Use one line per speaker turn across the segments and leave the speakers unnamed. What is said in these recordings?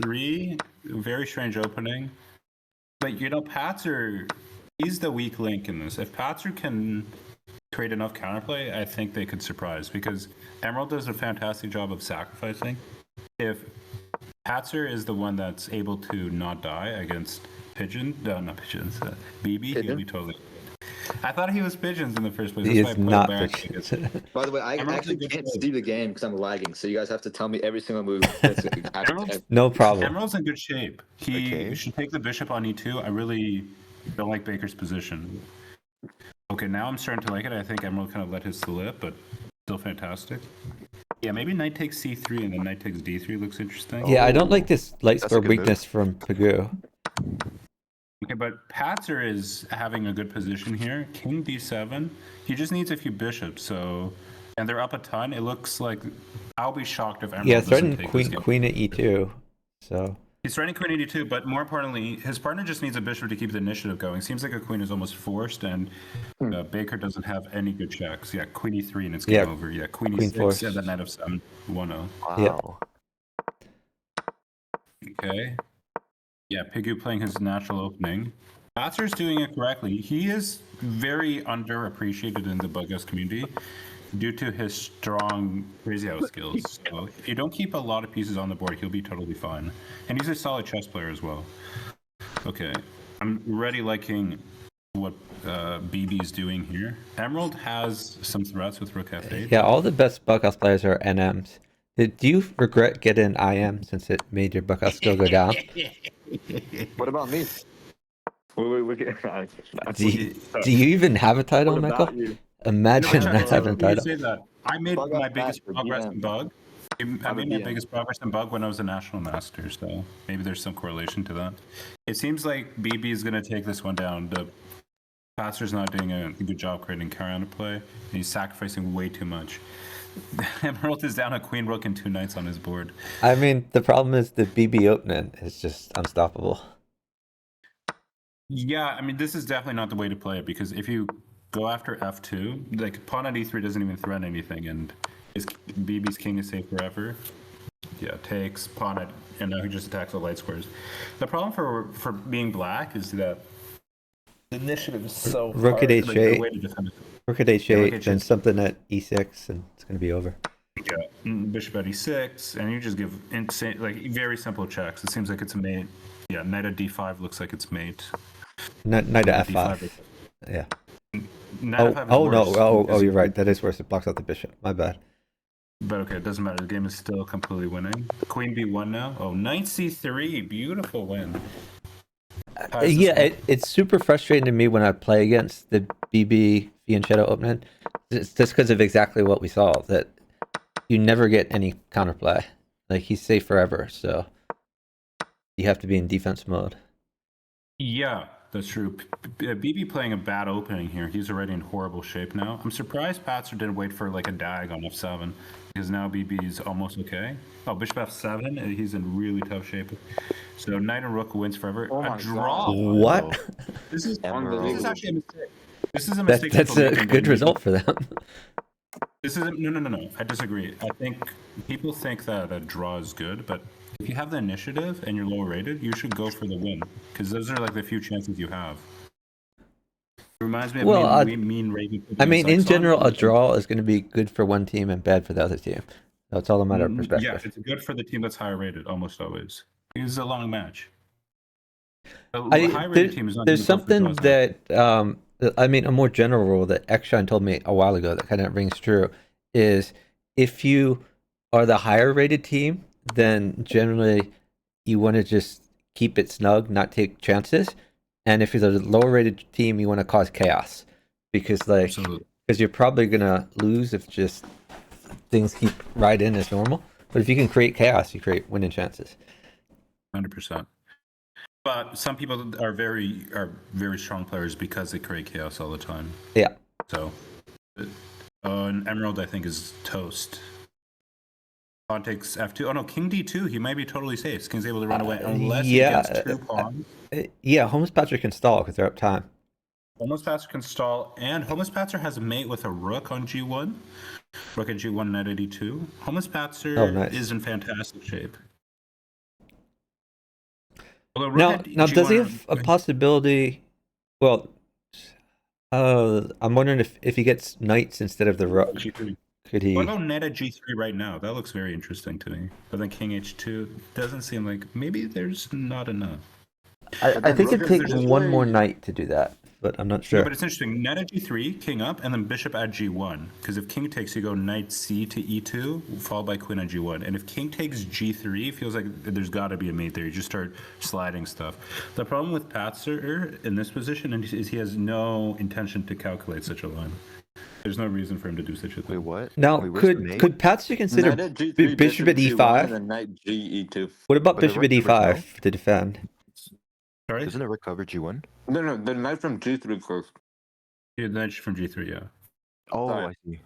c3, very strange opening. But, you know, Patzer, he's the weak link in this. If Patzer can create enough counterplay, I think they could surprise, because Emerald does a fantastic job of sacrificing. If Patzer is the one that's able to not die against Pigeon, no, not Pigeons, BB, he'll be totally... I thought he was Pigeons in the first place.
He
That's
is
why I
not
put back.
Pigeons.
By the way, I actually can't see the game because I'm lagging. So you guys have to tell me every single move.
No problem.
Emerald's in good shape. He should take the bishop on e2. I really don't like Baker's position. Okay, now I'm starting to like it. I think Emerald kind of let his slip, but still fantastic. Yeah, maybe knight takes c3 and then knight takes d3 looks interesting.
Yeah, I don't like this light square weakness from Piggu.
Okay, but Patzer is having a good position here. King d7. He just needs a few bishops, so... And they're up a ton. It looks like... I'll be shocked if Emerald doesn't take this game.
Queen at e2, so...
He's threatening queen at e2, but more importantly, his partner just needs a bishop to keep the initiative going. Seems like a queen is almost forced, and Baker doesn't have any good checks. Yeah, queen e3 and it's game over. Yeah, queen e6, yeah, then knight of 7, 1-0.
Wow.
Okay. Yeah, Piggu playing his natural opening. Patzer's doing it correctly. He is very underappreciated in the Bughouse community due to his strong crazy house skills. So if you don't keep a lot of pieces on the board, he'll be totally fine. And he's a solid chess player as well. Okay, I'm already liking what BB's doing here. Emerald has some threats with rook f8.
Yeah, all the best Bughouse players are NMs. Do you regret getting IM since it made your Bughouse skill go down?
What about me?
Do you even have a title, Michael? Imagine not having a title.
Say that. I made my biggest progress in Bug. I made my biggest progress in Bug when I was a national master, so maybe there's some correlation to that. It seems like BB is going to take this one down. The Patzer's not doing a good job creating counterplay, and he's sacrificing way too much. Emerald is down a queen, rook, and 2 knights on his board.
I mean, the problem is the BB opening is just unstoppable.
Yeah, I mean, this is definitely not the way to play it, because if you go after f2, like pawn at e3 doesn't even threaten anything, and BB's king is safe forever. Yeah, takes pawn at, and now he just attacks the light squares. The problem for being black is that the initiative is so
rook at h8,
like,
rook at h8, then something at e6, and it's going to be over.
Yeah, bishop at e6, and you just give insane, like very simple checks. It seems like it's a mate. Yeah, knight at d5 looks like it's mate.
Knight at f5. Yeah.
No,
you're right. That is worse. It blocks out the bishop. My bad.
But okay, it doesn't matter. The game is still completely winning. Queen b1 now. Oh, knight c3. Beautiful win.
Yeah, it's super frustrating to me when I play against the BB and Shadow opening. It's just because of exactly what we saw, that you never get any counterplay. Like, he's safe forever, so you have to be in defense mode.
Yeah, that's true. BB playing a bad opening here. He's already in horrible shape now. I'm surprised Patzer didn't wait for like a dag on f7, because now BB's almost okay. Oh, bishop f7. He's in really tough shape. So knight and rook wins forever.
Oh
a draw.
God. What?
This is actually a mistake. This is a mistake.
That's a good result for them.
This isn't. No. I disagree. I think people think that a draw is good, but if you have the initiative and you're lower rated, you should go for the win, because those are like the few chances you have. It reminds me of mean rating.
I mean, in general, a draw is going to be good for one team and bad for the other team. That's all a matter of perspective.
Yeah, it's good for the team that's higher rated, almost always. It's a long match.
There's something that, I mean, a more general rule that Ekshine told me a while ago that kind of rings true is if you are the higher rated team, then generally you want to just keep it snug, not take chances. And if you're the lower rated team, you want to cause chaos, because you're probably going to lose if just things keep right in as normal. But if you can create chaos, you create winning chances.
100%. But some people are very strong players because they create chaos all the time.
Yeah.
So, and Emerald, I think, is toast. Pawn takes f2. Oh no, king d2. He might be totally safe. King's able to run away unless he gets 2 pawns.
Yeah, Holmes Patzer can stall because they're up time.
Holmes Patzer can stall, and Holmes Patzer has a mate with a rook on g1. Rook at g1, knight at e2. Holmes Patzer is in fantastic shape. Although rook
Now,
at
does he
G1
have a possibility? Well, I'm wondering if he gets knights instead of the rook,
G3.
could
What
he?
about knight at G3 right now? That looks very interesting to me. But then king H2 doesn't seem like maybe there's not enough.
I think
rook
it'd
is
take
this
one
way.
more knight to do that, but I'm not
No,
sure.
but it's interesting. Knight at G3, king up, and then bishop at G1. Because if king takes, you go knight C to E2, followed by queen at G1. And if king takes G3, it feels like there's got to be a mate there. You just start sliding stuff. The problem with Patzer in this position is he has no intention to calculate such a line. There's no reason for him to do such a thing.
Wait, what?
Now,
Wait, where's the mate?
could Patsu consider
Knight at G3,
bishop at
G1,
E5?
and then knight G E2.
What about
But the
bishop at
rook covers
E5 to defend?
Sorry?
Doesn't the rook cover G1?
No, the knight from G3 first.
Yeah, knight from G3, yeah.
Oh,
Sorry.
I see.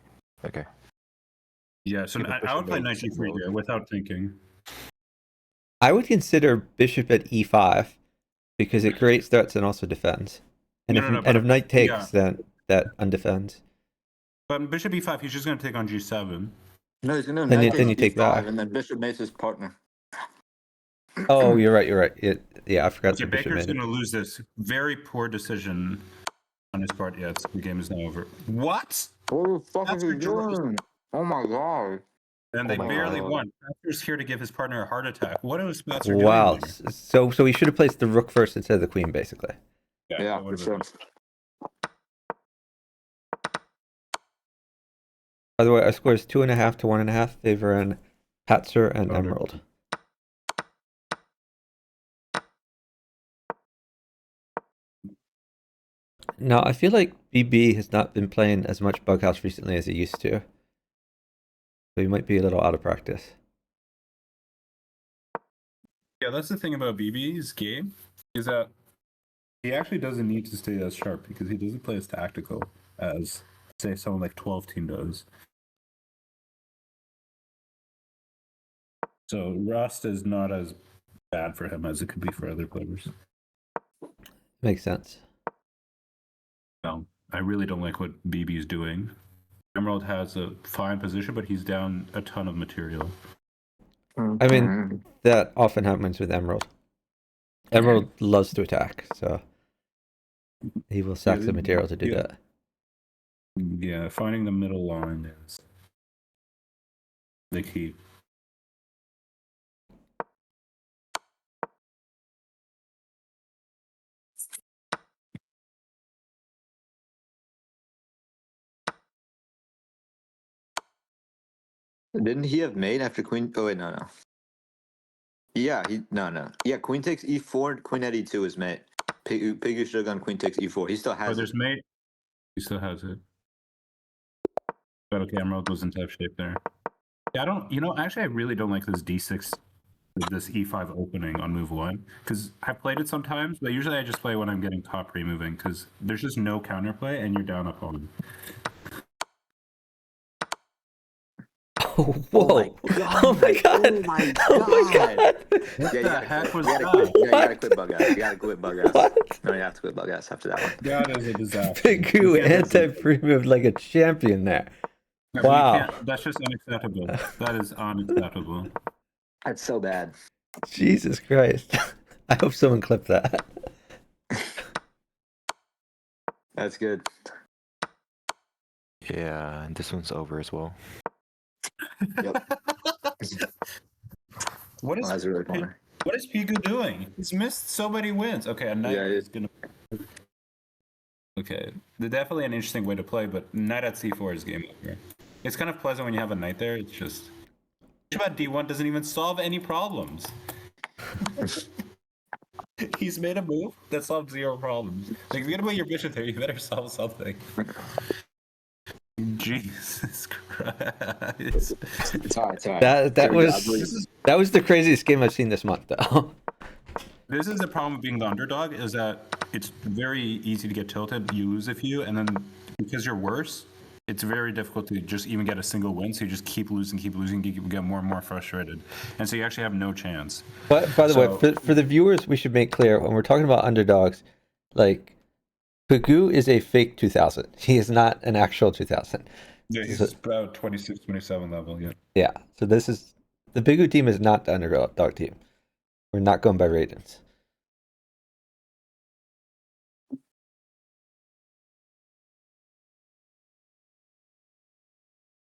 Okay.
Yeah, so
Yeah, but
I would play
bishop
knight
makes
G3
sense.
there without thinking.
I would consider bishop at E5 because it creates threats and also defends. And
No,
if
but
if knight takes,
yeah.
then that undefends.
But bishop E5, he's just going to take on G7.
No, he's gonna
Then
knight
you
takes
take
E5,
back.
and then bishop mates his partner.
Oh, you're right. You're right. Yeah, I forgot
Okay,
the bishop
Baker's
made
going
it.
to lose this. Very poor decision on his part. Yeah, the game is now over. What?
What the fuck
That's
is he
ridiculous.
doing? Oh my god.
And they
my
barely
God.
won. Patter's here to give his partner a heart attack. What was Patzer
Wow.
doing?
So he should have placed the rook first instead of the queen, basically.
Yeah,
that
for
would've
sure.
been-
By the way, our score is 2.5 to 1.5 favoring Patzer and
Oh,
Emerald. Now, I feel like BB has not been playing as much Bughouse recently as he used to. So he might be a little out of practice.
Yeah, that's the thing about BB's game, is that he actually doesn't need to stay as sharp because he doesn't play as tactical as, say, someone like 12 Team does. So Rust is not as bad for him as it could be for other players.
Makes sense.
No, I really don't like what BB's doing. Emerald has a fine position, but he's down a ton of material.
I mean, that often happens with Emerald. Emerald loves to attack, so he will sack the material to do that.
Yeah, finding the middle line is the key.
Didn't he have mate after queen? Oh wait, no. Yeah, no. Yeah, queen takes E4, queen at E2 is mate. Piggu should have gone queen takes E4. He still
Oh,
has
there's
it.
mate. He still has it. But okay, Emerald was in tough shape there. Yeah, actually I really don't like this D6, this E5 opening on move 1. Because I've played it sometimes, but usually I just play when I'm getting top removing, because there's just no counterplay and you're down a pawn.
Oh, whoa! Oh my god!
Oh my
Oh my god!
What
Yeah,
the heck was
you
that?
gotta quit bug ass. You gotta quit bug ass.
What?
No, you have to quit bug ass after that one.
That is a disaster.
Piggu
You can't do that.
anti-pre-moved like a champion there.
No, you
Wow.
can't. That's just unacceptable. That is unacceptable.
That's so bad.
Jesus Christ. I hope someone clipped that.
That's good.
Yeah, and this one's over as well.
Yep.
What is
Oh, that's really funny.
What is Piggu doing? He's missed so many wins. Okay, a knight
Yeah,
is gonna. Okay, definitely an interesting way to play, but knight at c4 is game over. It's kind of pleasant when you have a knight there. It's just bishop at d1 doesn't even solve any problems. He's made a move that solved 0 problems. Like if you're gonna put your bishop there, you better solve something. Jesus Christ!
It's hard.
That was the craziest game I've seen this month, though.
This is the problem with being the underdog, is that it's very easy to get tilted. You lose a few, and then because you're worse, it's very difficult to just even get a single win. So you just keep losing, you get more and more frustrated, and so you actually have no chance.
But by the way, for the viewers, we should make clear when we're talking about underdogs, like Piggu is a fake 2000. He is not an actual 2000.
Yeah, he's about 26, 27 level. Yeah.
Yeah. So this is the Piggu team is not the underdog team. We're not going by ratings.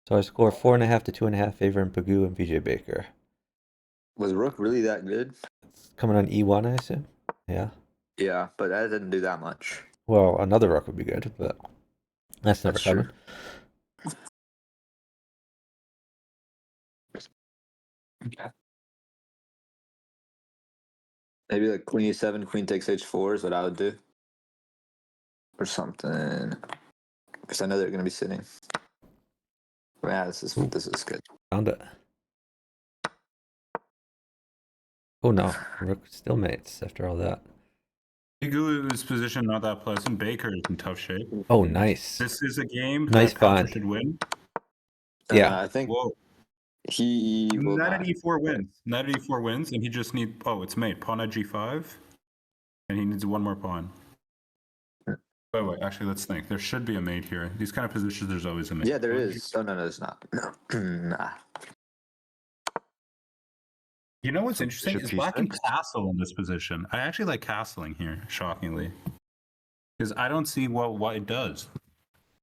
So I score 4.5 to 2.5 favoring Piggu and vjbaker.
Was Rook really that good?
It's coming on E1, I assume. Yeah.
Yeah, but that didn't do that much.
Well, another rook would be good, but that's never
That's true.
coming.
Okay. Maybe like queen e7, queen takes h4 is what I would do. Or something. Because I know they're going to be sitting. Yeah, this is good.
Found it. Oh no, rook still mates after all that.
Piggu's position not that pleasant. Baker is in tough shape.
Oh, nice.
This is a game
Nice
that Patzer
find.
should win.
Yeah.
I think
Whoa.
he will
Knight at
not.
e4 wins. Knight at e4 wins, and he just needs. Oh, it's mate. Pawn at g5, and he needs one more pawn. Wait. Actually, let's think. There should be a mate here. These kind of positions, there's always a mate.
Yeah, there is. Oh, no, there's not. No. Nah.
You know what's interesting
Bishop
is black can
G6?
castle in this position. I actually like castling here, shockingly, because I don't see what it does.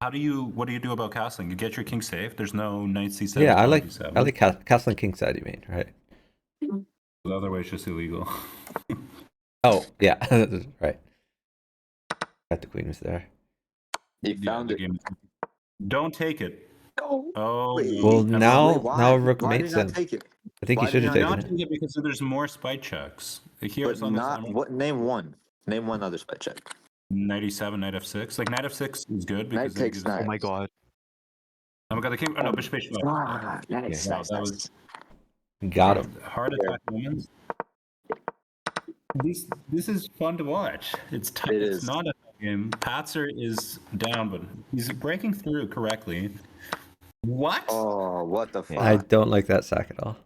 What do you do about castling? You get your king safe. There's no knight c7.
Yeah, I
pawn
like
d7.
castling kingside, you mean, right?
The other way is just illegal.
Oh, yeah. Right. Got the queen was there.
He
Yeah,
found
the
it.
game. Don't take it.
No.
Oh,
Wait.
Well,
no.
now
Why?
rook
Why
mates
did he not
in.
take it?
I think
Why
he should
did
have
he
taken
Not
it.
taking it because there's more spite checks. Here
But
it's on this.
not what? Name one. Name one other spy check.
Knight e7, knight f6. Like knight f6 is good because
Knight takes
gives.
knight.
Oh my god.
Oh my god, the king. Oh no, bishop h5.
Ah, nice,
Wow,
nice,
that
nice.
was
Got him.
hard attack moments. This is fun to watch. It's tough.
It
It's
is.
not a tough game. Patzer is down, but he's breaking through correctly. What?
Oh, what the fuck?
I don't like that sack at all.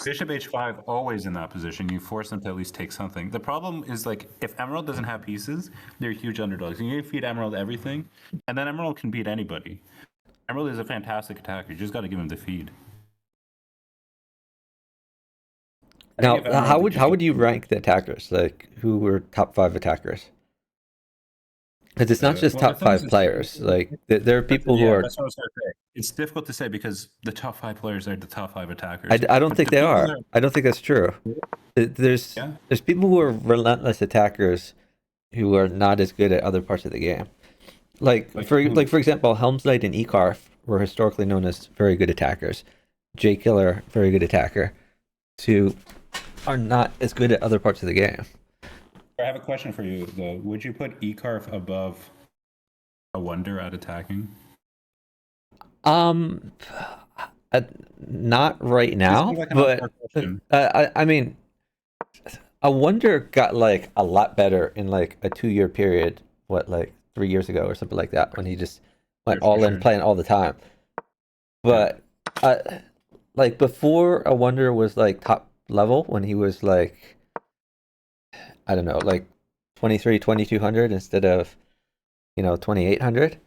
Bishop h5 always in that position. You force them to at least take something. The problem is like if Emerald doesn't have pieces, they're huge underdogs. You need to feed Emerald everything, and then Emerald can beat anybody. Emerald is a fantastic attacker. You just got to give him the feed. I
Now,
think if Emerald
how would you rank the attackers? Like, who were top 5 attackers? Because it's not just
well, the
top
thing is
5
it's-
players. Like, there are people who are.
That's what I was going to say. It's difficult to say because the top 5 players are the top 5 attackers.
I don't
But
think
the
they
people
are.
that
I don't think that's true. There's
Yeah.
there's people who are relentless attackers who are not as good at other parts of the game. Like
Like
for
who?
for example, Helmslide and Ekarf were historically known as very good attackers. J Killer, very good attacker. Who are not as good at other parts of the game.
I have a question for you though. Would you put Ekarf above a Wonder at attacking?
Not right now,
seems like an
but
unfair question.
I mean, a Wonder got like a lot better in like a 2-year period. What, like 3 years ago or something like that, when he just went
Sure,
all in
sure.
playing all the time. But like before, a Wonder was like top level when he was like, I don't know, like 2200 instead of 2800.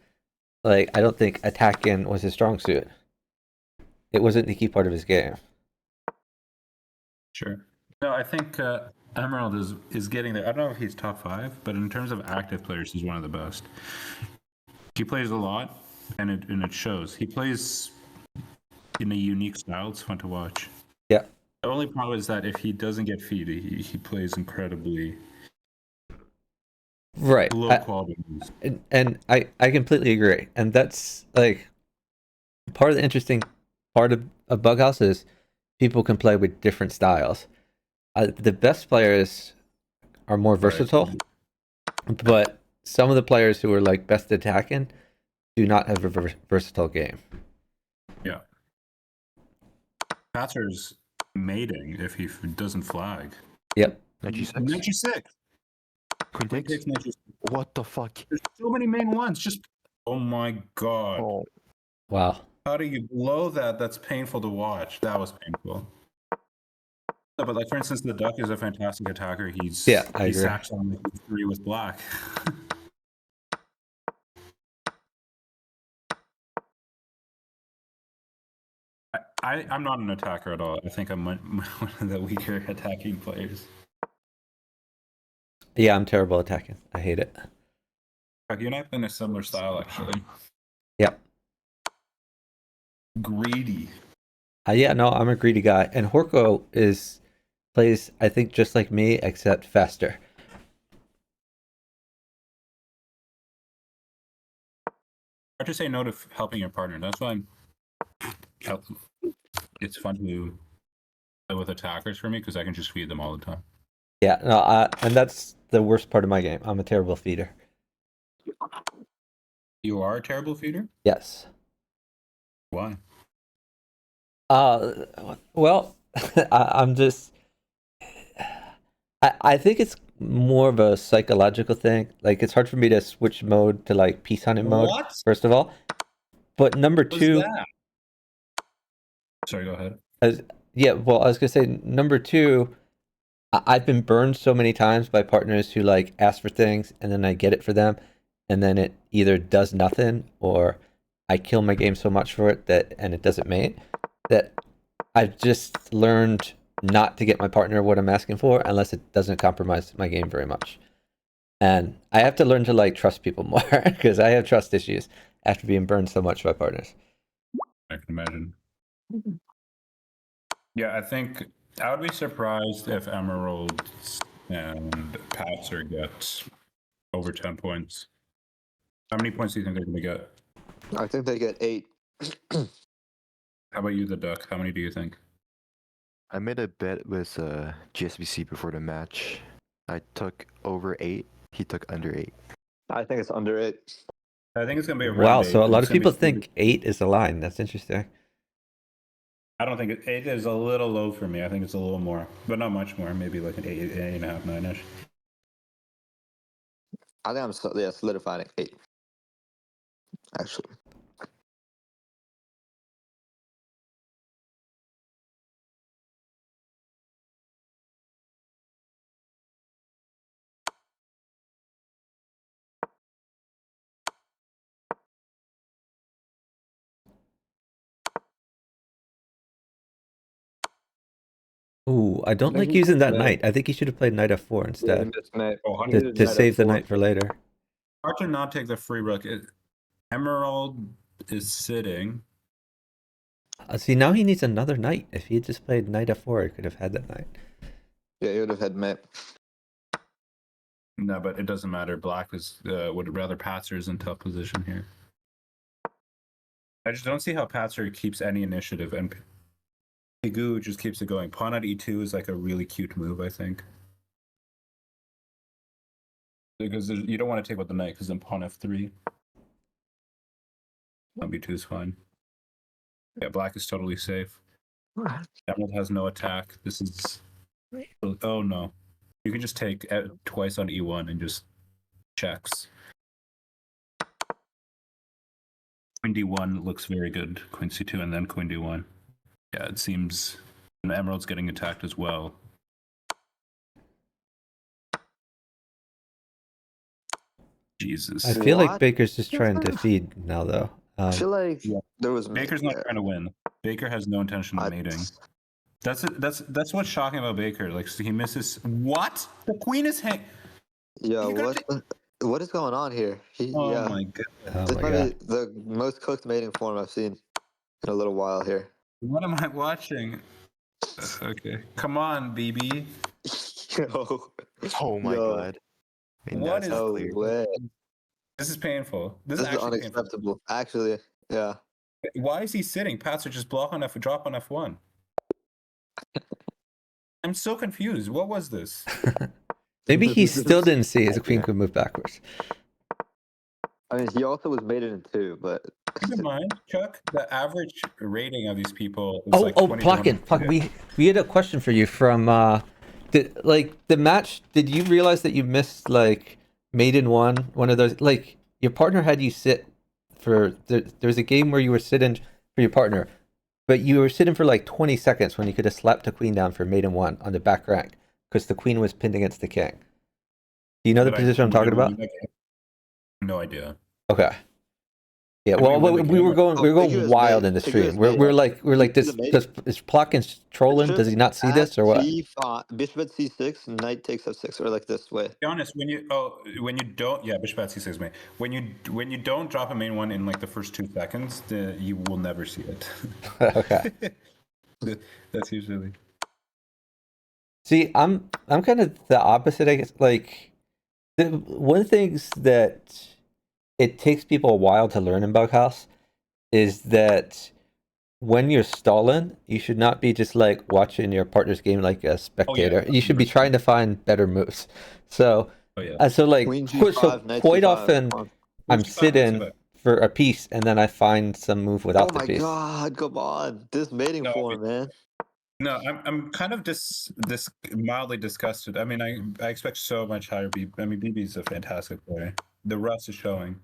Like, I don't think attacking was his strong suit. It wasn't the key part of his game.
Sure. No, I think Emerald is getting there. I don't know if he's top 5, but in terms of active players, he's one of the best. He plays a lot, and it shows. He plays in a unique style. It's fun to watch.
Yeah.
The only problem is that if he doesn't get feed, he plays incredibly
Right.
low quality moves.
And I completely agree. And that's like part of the interesting part of Bughouse is people can play with different styles. The best players are more versatile, but some of the players who are like best attacking do not have a versatile game.
Yeah. Patzer's mating if he doesn't flag.
Yep.
Knight G6.
Knight G6.
Queen
Queen
takes.
takes Knight G6.
What the fuck?
There's so many main ones. Just oh my god.
Oh.
Wow.
How do you blow that? That's painful to watch. That was painful. No, but like for instance, the Duck is a fantastic attacker.
I
He
agree.
sacks on like 3 with black. I'm not an attacker at all. I think I'm one of the weaker attacking players.
Yeah, I'm terrible attacking. I hate it.
You and I play in a similar style, actually.
Yep.
Greedy.
Yeah, no, I'm a greedy guy, and Horko plays, I think, just like me, except faster.
Hard to say no to helping your partner. That's why it's fun to play with attackers for me because I can just feed them all the time.
Yeah, no, and that's the worst part of my game. I'm a terrible feeder.
You are a terrible feeder?
Yes.
Why?
Well, I'm just. I think it's more of a psychological thing. Like, it's hard for me to switch mode to like peace hunting mode.
What?
First of all, but number
What's
two,
that? Sorry, go ahead.
yeah. Well, I was gonna say number two. I've been burned so many times by partners who like ask for things and then I get it for them, and then it either does nothing or I kill my game so much for it that and it doesn't mate. That I've just learned not to get my partner what I'm asking for unless it doesn't compromise my game very much. And I have to learn to like trust people more because I have trust issues after being burned so much by partners.
I can imagine. Yeah, I think I would be surprised if Emerald and Patzer get over 10 points. How many points do you think they're going to get?
I think they get 8.
How about you, the Duck? How many do you think?
I made a bet with GSBC before the match. I took over 8. He took under 8.
I think it's under 8.
I think it's going to be around
Wow,
8.
so a lot
It's
of
gonna be
people think 8 is the line. That's interesting.
I don't think 8 is a little low for me. I think it's a little more, but not much more. Maybe like an 8, 8.5, 9-ish.
I think I'm solidifying at 8. Actually.
Ooh, I don't
I think
like
he
using that
missed
knight. I think he should have played knight f4
Yeah, he
instead
missed mate.
Oh,
He
to-
needed
to
knight
save the
F4.
knight for later.
Hard to not take the free rook. Emerald is sitting.
See, now he needs another knight. If he had just played knight f4, he could have had that knight.
Yeah, he would have had mate.
No, but it doesn't matter. Black is would rather Patzer is in tough position here. I just don't see how Patzer keeps any initiative, and Piggu just keeps it going. Pawn at e2 is like a really cute move, I think. Because you don't want to take with the knight, because then pawn f3. Pawn b2 is fine. Yeah, black is totally safe. Emerald has no attack. This is... Oh, no. You can just take twice on e1 and just checks. Queen d1 looks very good. Queen c2 and then queen d1. Yeah, it seems... And Emerald's getting attacked as well. Jesus.
I feel like
What?
Baker's just trying to feed now, though.
I feel like
yeah.
there was
Baker's
mate
not
there.
trying to win. Baker has no intention of mating. That's what's shocking about Baker. Like he misses. What? The queen is hang.
Yeah,
You got
what is going on here?
Oh
Yeah,
my god.
Oh
this
my
might
god.
be the most cooked mating form I've seen in a little while here.
What am I watching? Okay, come on, BB.
Yo,
Oh my
Yo.
god. And
What
that's
is-
not
no
clear.
way.
This is painful. This
This
is
is
actually painful.
unacceptable. Actually, yeah.
Why is he sitting? Patzer just drop on F1. I'm so confused. What was this?
Maybe he still didn't see his queen
Yeah.
could move backwards.
I mean, he also was mated in 2, but
Keep in mind, Chuck, the average rating of these people is
Oh,
like
oh,
20
Plotkin, we had a question for you from the match. Did you realize that you missed like maiden one of those? Like your partner had you sit for there was a game where you were sitting for your partner, but you were sitting for like 20 seconds when you could have slapped a queen down for maiden one on the back rank because the queen was pinned against the king. Do you know the position I'm talking about?
No idea.
Okay. Yeah,
Did
well,
win the
we
game
were
or-
going
Piggu is
wild
mate.
in the
Piggu
stream.
is mate.
We're like
You
this.
see the mate?
Does Plotkin's trolling? Does he not see this or what?
Bishop at c6, knight takes f6, or like this way.
Be honest, when you don't, yeah, bishop at c6 mate. When you don't drop a main one in like the first 2 seconds, you will never see it.
Okay.
That's usually.
See, I'm kind of the opposite, I guess. Like, one of the things that it takes people a while to learn in Bughouse is that when you're stalling, you should not be just like watching your partner's game like a spectator. You should be
100%.
trying to find better moves. So,
Oh yeah.
so like,
Queen
so
g5, knight
quite
c5.
often
Come on.
I'm
Queen g5, knight
sitting
c5.
for a piece and then I find some move without
Oh
the
my
piece.
god, come on. This mating
No,
form, man.
No, I'm kind of this mildly disgusted. I mean, I expect so much higher. I mean, BB's a fantastic player. The rust is showing.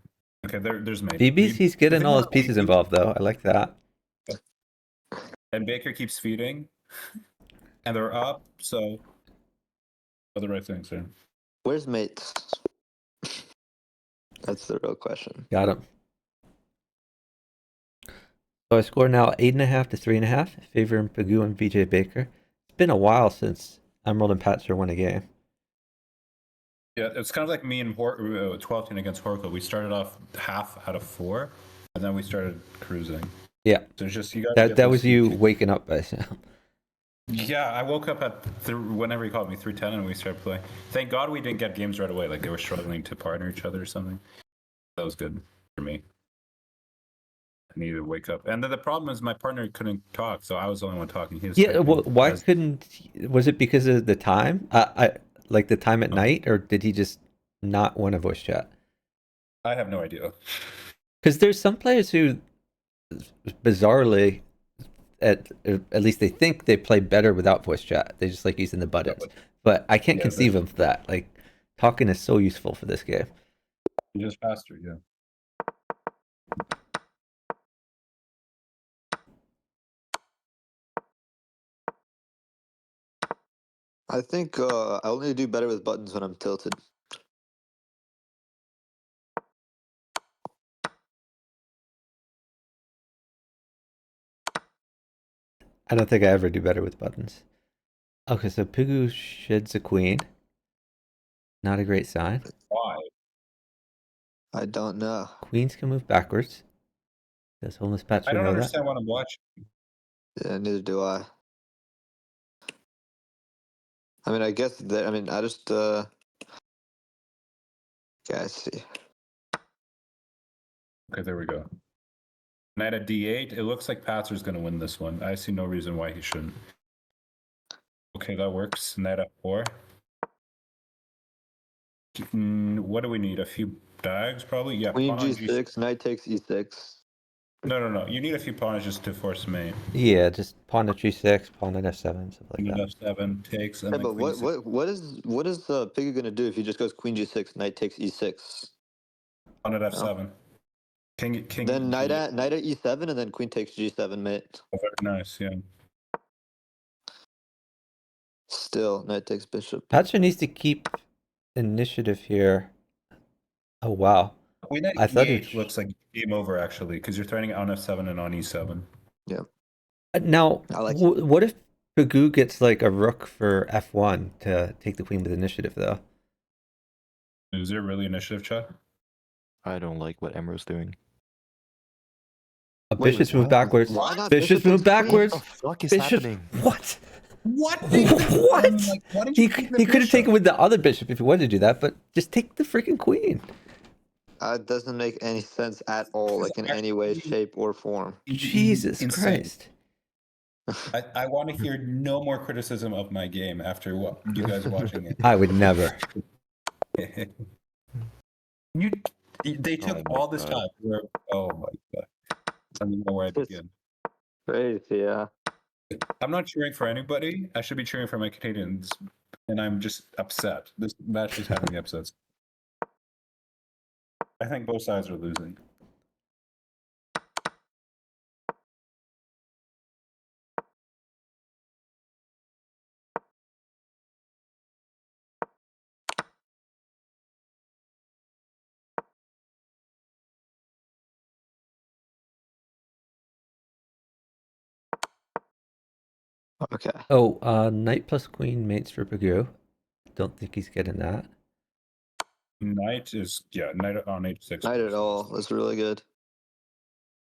Okay, there's mate.
BBC's
The
getting
thing
all his
about
pieces
BB
involved though. I like that.
And Baker keeps feeding, and they're up. So, all the right things there.
Where's mate? That's the real question.
Got him. So I score now 8.5 to 3.5, favoring Piggu and vjbaker. It's been a while since Emerald and Patzer won a game.
Yeah, it's kind of like me and 12 against Horko. We started off half out of 4, and then we started cruising.
Yeah,
So it's just you got
that was you waking up by sound.
Yeah, I woke up at whenever he called me 3:10, and we started playing. Thank God we didn't get games right away. Like they were struggling to partner each other or something. That was good for me. I needed to wake up, and then the problem is my partner couldn't talk, so I was the only one talking. He was
Yeah,
typing
well, why
as-
couldn't? Was it because of the time? I like the time at night, or did he just not want a voice chat?
I have no idea.
Because there's some players who, bizarrely, at least they think they play better without voice chat. They just like using the buttons. But I can't
Yeah,
conceive of that. Like, talking is so useful for this game.
Just faster, yeah.
I think I only do better with buttons when I'm tilted.
I don't think I ever do better with buttons. Okay, so Piggu sheds a queen. Not a great sign.
Why?
I don't know.
Queens can move backwards. Does homeless
I
Patcher
don't
know that?
understand what I'm watching.
Yeah, neither do I. I mean, I guess that. I mean, I just. Okay, I see.
Okay, there we go. Knight at d8. It looks like Patzer's going to win this one. I see no reason why he shouldn't. Okay, that works. Knight at 4. What do we need? A few dags, probably? Yeah,
Queen
pawn on
g6, knight takes e6.
No. You need a few pawns just to force mate.
Yeah, just pawn at g6, pawn at f7, stuff like
Queen
that.
at f7 takes, and
Yeah,
then
but
queen e6.
what is Piggu gonna do if he just goes queen g6, knight takes e6?
Pawn at f7. King.
Then knight at e7, and then queen takes g7, mate.
Oh, very nice, yeah.
Still, knight takes bishop.
Patcher needs to keep initiative here. Oh, wow.
Queen at
I thought
e8 looks like game over, actually, because you're threatening on f7 and on e7.
Yeah.
Now,
I like
what if Piggu gets like a rook for f1 to take the queen with initiative, though?
Is there really initiative, chat?
I don't like what Emerald's doing.
A
Wait,
bishop's move
what?
backwards.
Why not
Bishop's move
takes queen?
backwards.
What the fuck is
Bishop.
happening?
What?
What?
What?
Like, why didn't
He
you take the
could have
bishop?
taken with the other bishop if he wanted to do that, but just take the freaking queen.
It doesn't make any sense at all, like in any way, shape, or form.
Jesus
Insane.
Christ.
I want to hear no more criticism of my game after what you guys watching it.
I would never.
They took
my
all this
God.
time. Oh my god! I don't know where I begin.
Crazy, yeah.
I'm not cheering for anybody. I should be cheering for my Canadians, and I'm just upset. This match is having me upset. I think both sides are losing.
Okay.
Oh, knight plus queen mates for Piggu. Don't think he's getting that.
Knight is, yeah, knight on h6.
Knight at all. That's really good.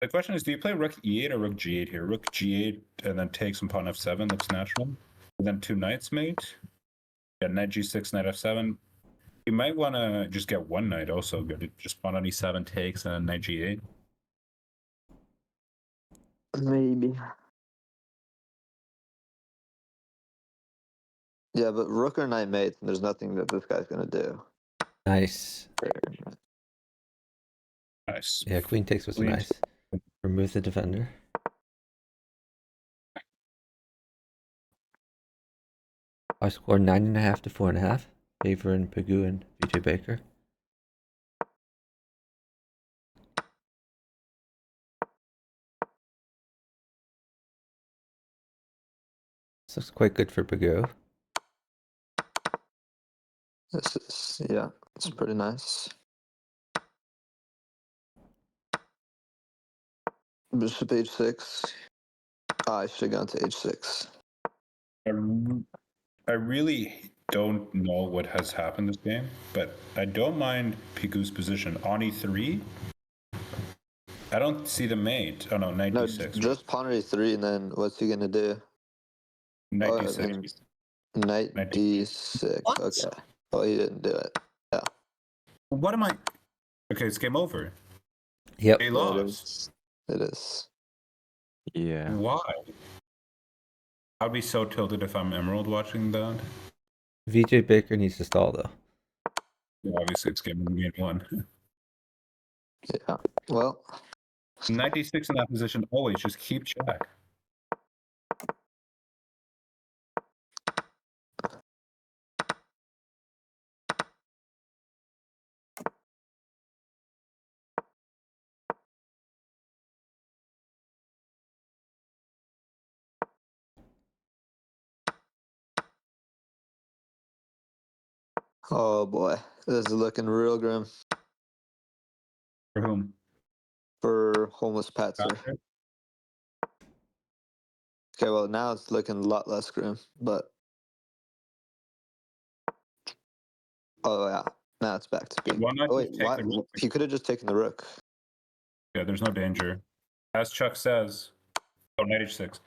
The question is, do you play rook e8 or rook g8 here? Rook g8 and then take some pawn f7. That's natural. And then two knights mate. Yeah, knight g6, knight f7. You might want to just get one knight also. Good. Just pawn on e7 takes and knight g8.
Maybe. Yeah, but rook or knight mates, and there's nothing that this guy's gonna do.
Nice.
Nice.
Yeah, queen takes was
Queen
nice. Remove the defender. I scored 9.5 to 4.5. Favoring Piggu and vjbaker. This looks quite good for Piggu.
This is, yeah, it's pretty nice. Bishop h6. I should have gone to h6.
I really don't know what has happened this game, but I don't mind Pigu's position on e3. I don't see the mate. Oh no, knight
No,
d6.
just pawn e3, and then what's he gonna do?
Knight
Oh,
d6.
and knight
Knight
d6.
What?
Okay. Oh, he didn't do it. Yeah.
What am I? Okay, it's game over.
Yep.
They
It
lost.
is. It is.
Yeah.
Why? I'd be so tilted if I'm Emerald watching that.
vjbaker needs to stall though.
Yeah, obviously, it's game one.
Yeah. Well,
Knight d6 in that position, always just keep check.
oh boy, this is looking real grim
For whom?
for homeless Patzer.
Patrick?
Okay, well now it's looking a lot less grim, but oh yeah, now it's back to being.
Why not
Oh wait,
just take
why?
the rook?
He could have just taken the rook.
Yeah, there's no danger. As Chuck says, oh, knight h6.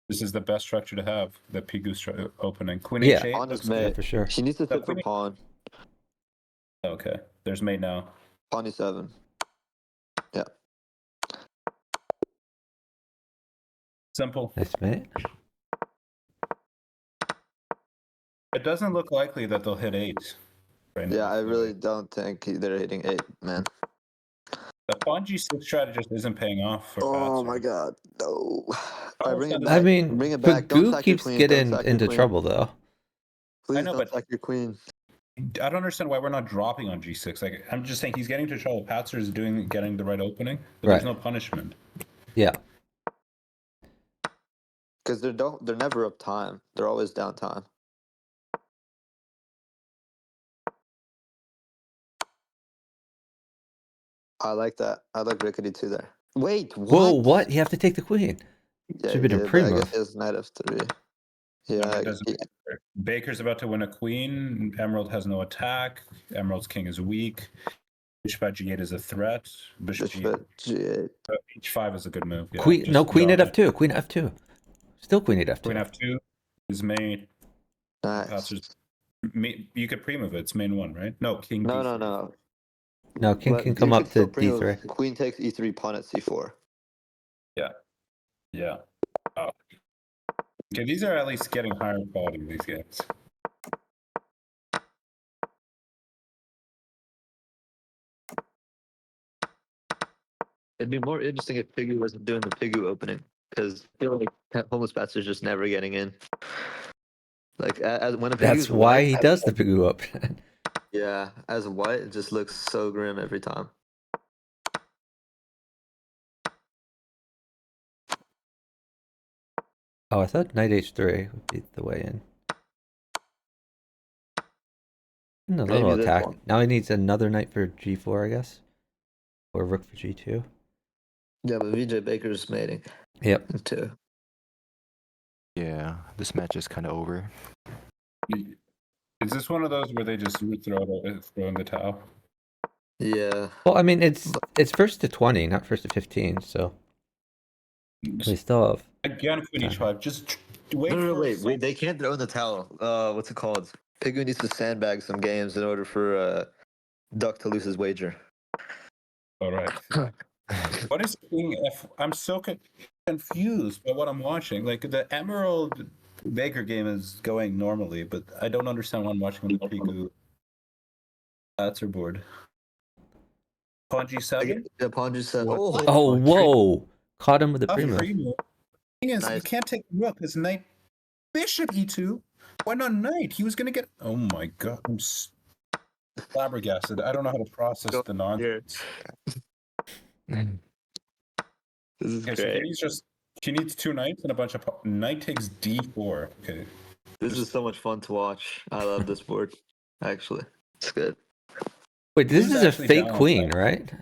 This is the best structure to have, the Piggu opening. Queen
Yeah,
h8
Pawn
looks
is
good.
mate.
for sure.
He needs to
The
sit for
queen-
pawn.
Okay, there's mate now.
Pawn e7. Yeah.
Simple.
Nice mate.
It doesn't look likely that they'll hit 8. Right now,
Yeah, I
so
really don't think they're hitting 8, man.
the pawn g6 strategist isn't paying off for
Oh
Patzer.
my god, no. I bring it
I
back.
I mean,
bring it back. Don't
Piggu
sack your
keeps
queen. Don't
getting
sack your
into
queen.
trouble though.
Please
know,
don't
but-
sack your queen.
I don't understand why we're not dropping on g6. Like, I'm just saying he's getting to trouble. Patzer is getting the right opening, but there's
Right.
no punishment.
Yeah.
Because they're never up time. They're always down time. I like that. I like Rickety too there. Wait, what?
Whoa, what? You have to take the queen.
Yeah,
Should've
he
been a
did, but I
pre-move.
guess it was knight f3.
I mean,
Yeah,
it doesn't matter. Baker's about to win a queen. Emerald has no attack. Emerald's king is weak. Bishop at g8 is a threat. Bishop
bishop
g8.
g8.
h5 is a good move. Yeah,
Queen, no,
just
queen at
drop it.
f2. Queen at f2. Still queen at f2.
Queen f2 is main.
Nice.
Patzer's you could pre-move it. It's main 1, right? No, king
No,
d3.
no, no.
No, king
But
can
you
come
could
up to
still pre-move.
d3.
Queen takes e3, pawn at c4.
Yeah. Oh. Okay, these are at least getting higher quality, these games.
It'd be more interesting if Piggu wasn't doing the Piggu opening, because I feel like homeless Patzer is just never getting in. Like as when a
That's
Piggu's
why
white,
he does the Piggu up.
yeah, as white, it just looks so grim every time.
Oh, I thought knight h3 would be the way in. And a little
Maybe this
attack.
one.
Now he needs another knight for g4, I guess. Or rook for g2.
Yeah, but vjbaker's mating
Yep.
too.
Yeah, this match is kind of over.
Is this one of those where they just throw in the towel?
Yeah.
Well, I mean, it's first to 20, not first to 15. So we still have.
Again, Queen H5. Just wait.
Wait. They can't throw in the towel. What's it called? Piggu needs to sandbag some games in order for Duck to lose his wager.
All right. What is King F? I'm so confused by what I'm watching. Like the Emeraldddd game is going normally, but I don't understand why I'm watching the Piggu Platzer board. Pawn G7?
The pawn just said,
What?
"Oh,
Oh, whoa! Caught him with the
Tough
primo.
primo. Thing is, you
Nice.
can't take rook. It's knight, bishop E2. Why not knight? He was gonna get. Oh my god, I'm flabbergasted. I don't know how to process the nonsense.
this is
Okay, so
great.
she needs 2 knights and a bunch of knight takes D4. Okay.
This is so much fun to watch. I love this board. Actually, it's good.
Wait, this
Who's
is a
actually
fake
down on
queen,
that?
right?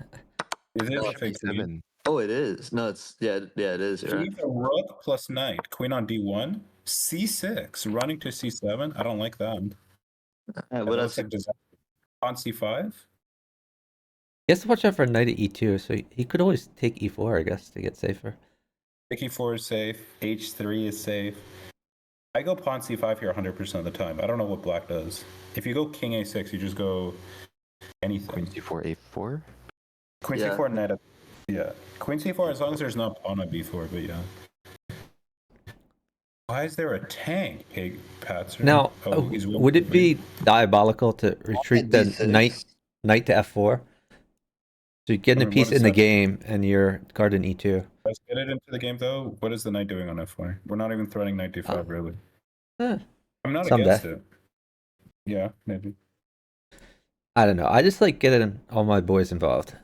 Is it
Oh,
a fake queen?
7.
Oh, it is. No, it's yeah, it is.
She
Right.
needs a rook plus knight. Queen on D1. C6. Running to C7. I don't like that.
What
That
else?
looks like disaster. On C5.
He has to watch out for knight at E2, so he could always take E4, I guess, to get safer.
Pick E4 is safe. H3 is safe. I go pawn C5 here 100% of the time. I don't know what black does. If you go king A6, you just go anything.
Queen C4, A4.
Queen
Yeah.
C4 knight. Yeah. Queen C4 as long as there's no pawn on B4, but yeah. Why is there a tank, Patzer?
Now,
he's
would it be diabolical to retreat the
D6.
knight to F4? So you're getting
I
a
mean,
piece
what is
in the
that?
game, and you're guarding E2.
Let's get it into the game though. What is the knight doing on F4? We're not even threatening knight D5 really.
Eh,
I'm not
someday.
against it. Yeah, maybe.
I don't know. I just like getting all my boys involved,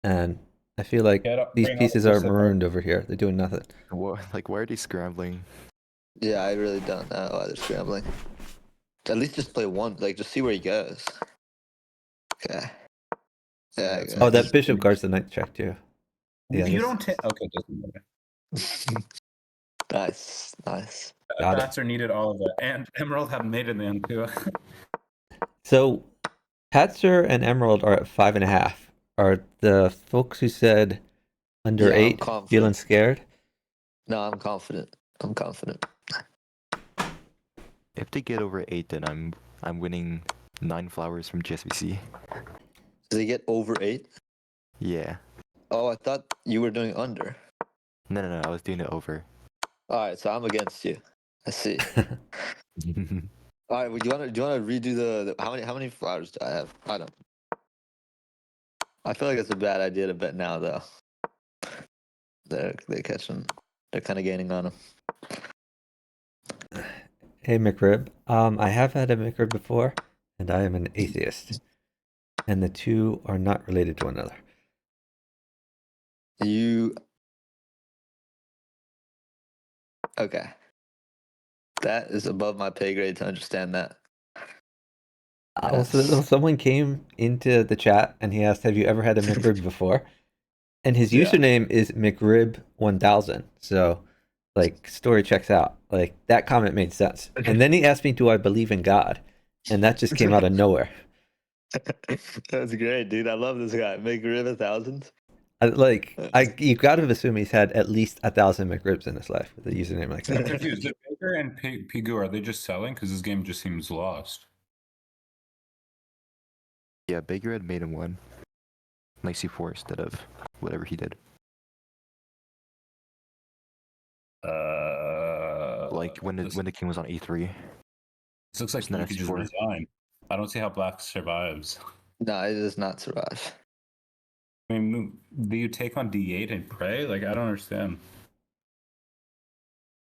and I feel like these
bring
pieces
all
are
the
marooned over here. They're doing nothing.
What? Like, why are they scrambling?
Yeah, I really don't know why they're scrambling. At least just play one. Like, just see where he goes. Okay. Yeah.
it's
Oh, that bishop guards the knight check too. Yeah,
you
this-
don't take. Okay, doesn't matter.
Nice.
Got it.
Patzer needed all of that, and Emerald had made it in the end too.
So, Patzer and Emerald are at 5.5. Are the folks who said under
Yeah, I'm
8
confident.
feeling scared?
No, I'm confident.
If they get over 8, then I'm winning 9 flowers from GSBC.
Does he get over 8?
Yeah.
Oh, I thought you were doing under.
No, I was doing it over.
All right, so I'm against you. I see. All right, well, do you want to redo the how many flowers do I have? I don't. I feel like it's a bad idea to bet now, though. They're catching. They're kind of gaining on him.
Hey, McRib. I have had a McRib before, and I am an atheist. And the two are not related to one another.
Okay. That is above my pay grade to understand that.
Also, someone came into the chat and he asked, have you ever had a McRib before? And his
Yeah.
username is McRib1000. So, like, story checks out. Like, that comment made sense. And then he asked me, do I believe in God? And that just came out of nowhere.
That's great, dude. I love this guy. Make rib 1,000.
You got to assume he's had at least 1,000 McRibs in his life with a username like
I'm
that.
confused. Did Baker and Piggu, are they just selling? Because this game just seems lost.
Yeah, Baker had made him 1. Like C4 instead of whatever he did. Like when the king was on E3.
This looks like
Isn't that
you could just
F4?
resign. I don't see how black survives.
No, it does not survive.
I mean, do you take on D8 and pray? Like, I don't understand.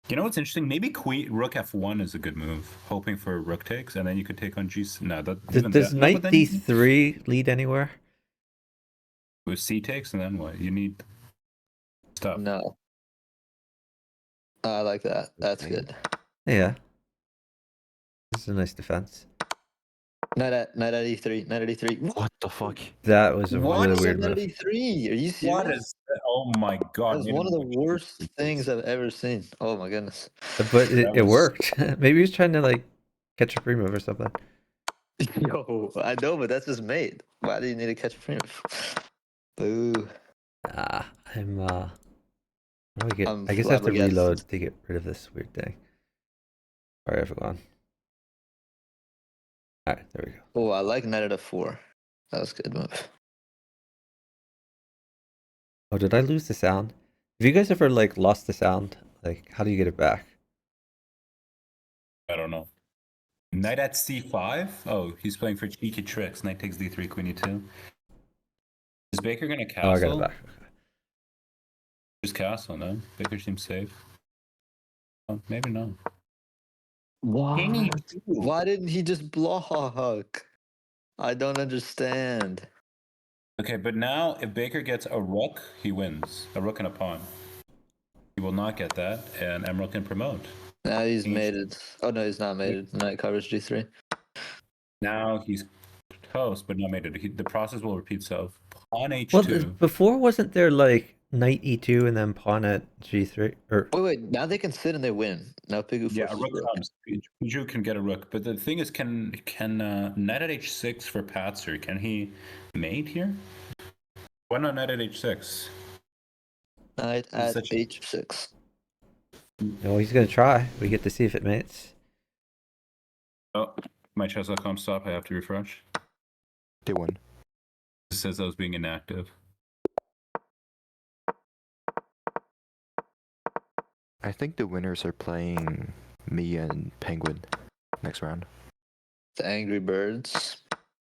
You know what's interesting? Maybe Rook F1 is a good move, hoping for rook takes, and then you could take on G. No,
Does knight D3 lead anywhere?
With C takes, and then what? You need stuff.
No. I like that. That's
Okay.
good.
Yeah. This is a nice defense.
Knight at E3. Knight at E3.
What the fuck?
That was a
What?
really weird
Knight at
move.
E3. Are you serious?
What is Oh my god.
That's one of the worst things I've ever seen. Oh my goodness.
But it
was-
worked. Maybe he was trying to like catch a free move or something.
Yo, I know, but that's just mate. Why do you need to catch a free move? Boo.
I'm how do I get?
I'm
I guess I have to
flabbergasted.
reload to get rid of this weird thing. Sorry, everyone. All right, there we go.
Oh, I like knight at f4. That was a good move.
Oh, did I lose the sound? Have you guys ever like lost the sound? Like, how do you get it back?
I don't know. Knight at c5? Oh, he's playing for cheeky tricks. Knight takes d3, queen e2. Is Baker gonna castle?
Oh, I got it back.
Just castle, no? Baker seems safe. Oh, maybe not.
Why didn't he just block? I don't understand.
Okay, but now if Baker gets a rook, he wins. A rook and a pawn. He will not get that, and Emerald can promote.
Now he's
He's-
mated. Oh no, he's not mated. Knight covers g3.
Now he's toast, but not made it. The process will repeat itself. Pawn h2.
Well, before wasn't there like knight e2 and then pawn at g3 or?
Wait. Now they can sit and they win. Now Piggu
Yeah, a
forces
rook
rook.
comes. Piju can get a rook, but the thing is, can knight at h6 for Patzer? Can he mate here? Why not knight at h6?
Knight at
such a-
h6.
No, he's gonna try. We get to see if it mates.
Oh, my chess.com stop. I have to refresh.
They won.
It says I was being inactive.
I think the winners are playing me and Penguin next round.
The Angry Birds.